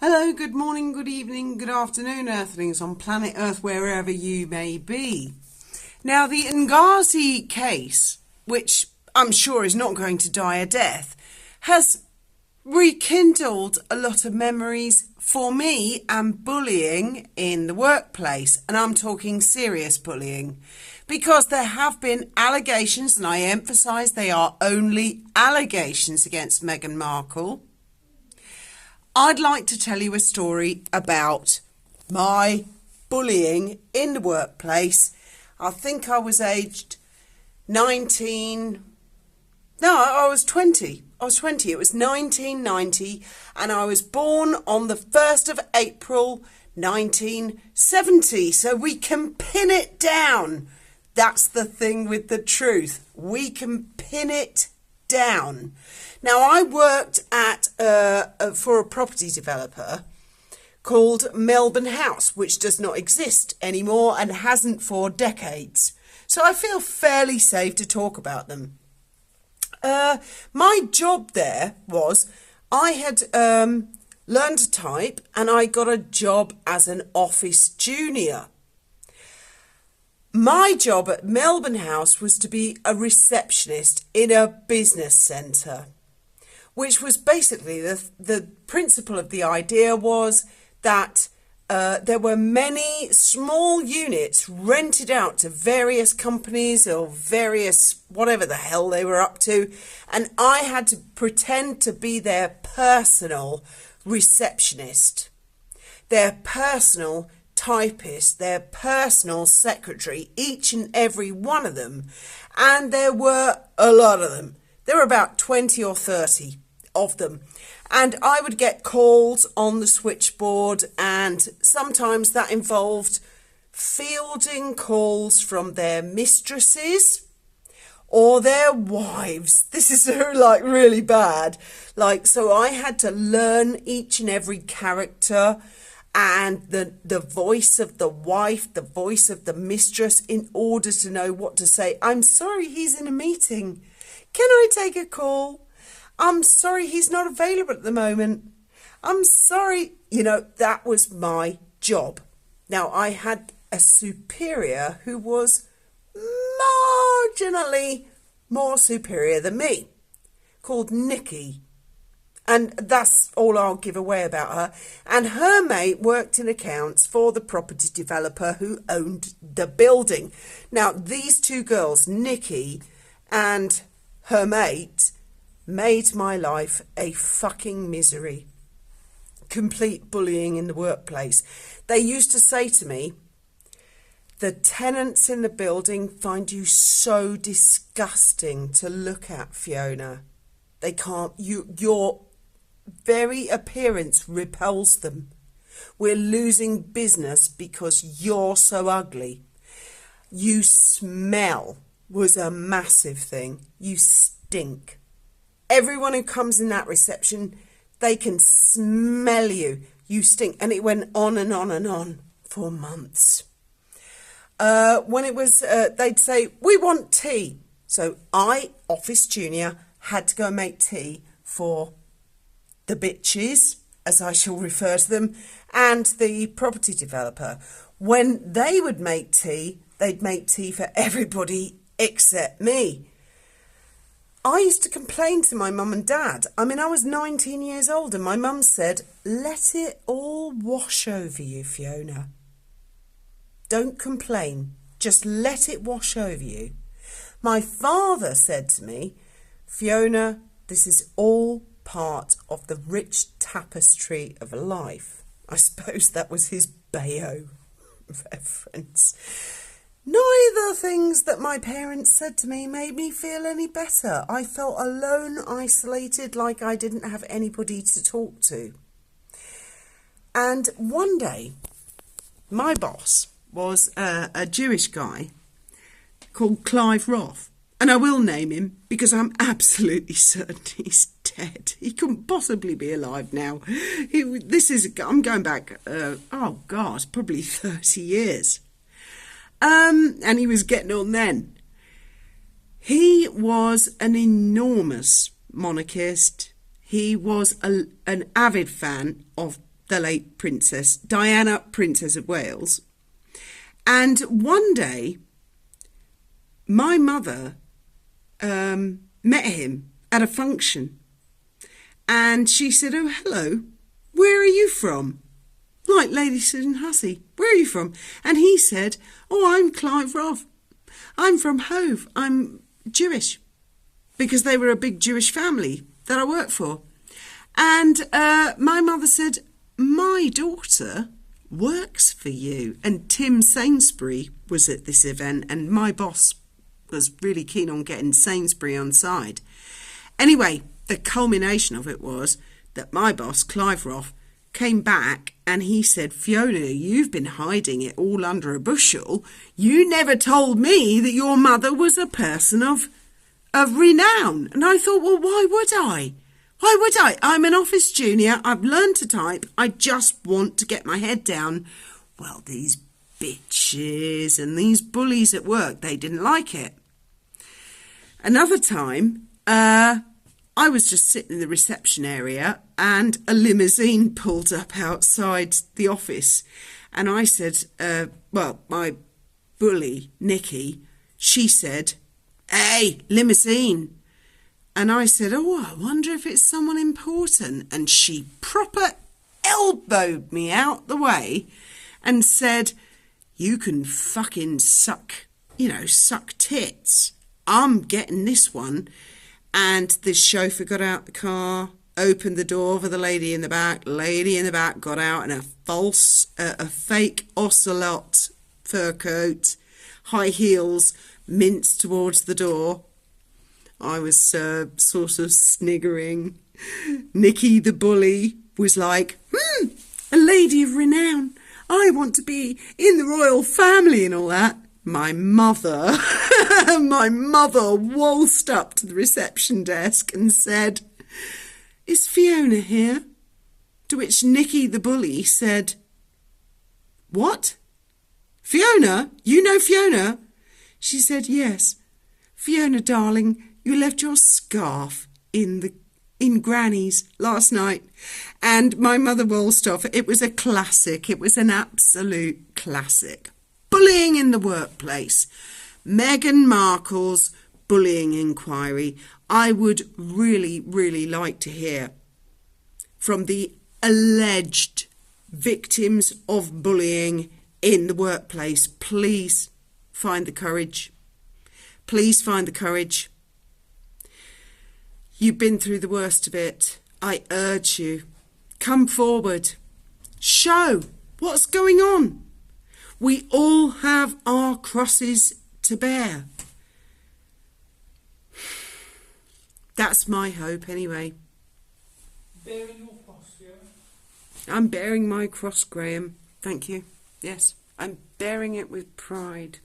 Hello, good morning, good evening, good afternoon, Earthlings on planet Earth, wherever you may be. Now, the Ngazi case, which I'm sure is not going to die a death, has rekindled a lot of memories for me and bullying in the workplace. And I'm talking serious bullying, because there have been allegations, and I emphasise they are only allegations against Meghan Markle. I'd like to tell you a story about my bullying in the workplace. I think I was aged 19. No, I was 20. I was 20. It was 1990, and I was born on the 1st of April 1970. So we can pin it down. That's the thing with the truth. We can pin it down. Now, I worked for a property developer called Melbourne House, which does not exist anymore and hasn't for decades. So I feel fairly safe to talk about them. My job there was I had learned to type, and I got a job as an office junior. My job at Melbourne House was to be a receptionist in a business centre, which was basically the principle of the idea was that there were many small units rented out to various companies or various whatever the hell they were up to, and I had to pretend to be their personal receptionist, their personal typist, their personal secretary, each and every one of them. And there were a lot of them. There were about 20 or 30 of them. And I would get calls on the switchboard, and sometimes that involved fielding calls from their mistresses or their wives. This is like really bad. So I had to learn each and every character and the voice of the wife, the voice of the mistress, in order to know what to say. I'm sorry, he's in a meeting. Can I take a call? I'm sorry, he's not available at the moment. I'm sorry. That was my job. Now, I had a superior who was marginally more superior than me, called Nikki. And that's all I'll give away about her. And her mate worked in accounts for the property developer who owned the building. Now, these two girls, Nikki and her mate, made my life a fucking misery. Complete bullying in the workplace. They used to say to me, the tenants in the building find you so disgusting to look at, Fiona. They can't, your very appearance repels them. We're losing business because you're so ugly. You smell was a massive thing. You stink. Everyone who comes in that reception, they can smell you. You stink. And it went on and on and on for months. When it was, they'd say, we want tea. So I, office junior, had to go make tea for the bitches, as I shall refer to them, and the property developer. When they would make tea, they'd make tea for everybody except me. I used to complain to my mum and dad. I was 19 years old, and my mum said, let it all wash over you, Fiona. Don't complain. Just let it wash over you. My father said to me, Fiona, this is all part of the rich tapestry of life. I suppose that was his Bayo reference. Neither things that my parents said to me made me feel any better. I felt alone, isolated, like I didn't have anybody to talk to. And one day, my boss was a Jewish guy called Clive Roth. And I will name him because I'm absolutely certain he's dead. He couldn't possibly be alive now. I'm going back, probably 30 years. And he was getting on then. He was an enormous monarchist. He was an avid fan of the late Princess Diana, Princess of Wales. And one day, my mother met him at a function. And she said, "Oh, hello, where are you from?" Like Lady Susan Hussey, "Where are you from?" And he said, "Oh, I'm Clive Roth. I'm from Hove. I'm Jewish." Because they were a big Jewish family that I worked for. And my mother said, "My daughter works for you." And Tim Sainsbury was at this event, and my boss was really keen on getting Sainsbury on side. Anyway, the culmination of it was that my boss, Clive Roth, came back and he said, "Fiona, you've been hiding it all under a bushel. You never told me that your mother was a person of renown." And I thought, well, why would I? Why would I? I'm an office junior. I've learned to type. I just want to get my head down. Well, these bitches and these bullies at work, they didn't like it. Another time, I was just sitting in the reception area and a limousine pulled up outside the office. And I said, my bully, Nikki, she said, "Hey, limousine." And I said, "Oh, I wonder if it's someone important." And she proper elbowed me out the way and said, "You can fucking suck tits. I'm getting this one." And the chauffeur got out the car, opened the door for the lady in the back. Lady in the back got out in a fake ocelot fur coat, high heels, minced towards the door. I was sort of sniggering. Nikki the bully was like, "A lady of renown. I want to be in the royal family," and all that. My mother waltzed up to the reception desk and said, "Is Fiona here?" To which Nikki the bully said, "What? Fiona? You know Fiona?" She said, "Yes. Fiona, darling, you left your scarf in Granny's last night." And my mother waltzed off. It was a classic. It was an absolute classic. Bullying in the workplace. Meghan Markle's bullying inquiry. I would really, really like to hear from the alleged victims of bullying in the workplace. Please find the courage. Please find the courage. You've been through the worst of it. I urge you, come forward. Show what's going on. We all have our crosses to bear. That's my hope anyway. Bearing your cross, yeah? I'm bearing my cross, Graham. Thank you. Yes, I'm bearing it with pride.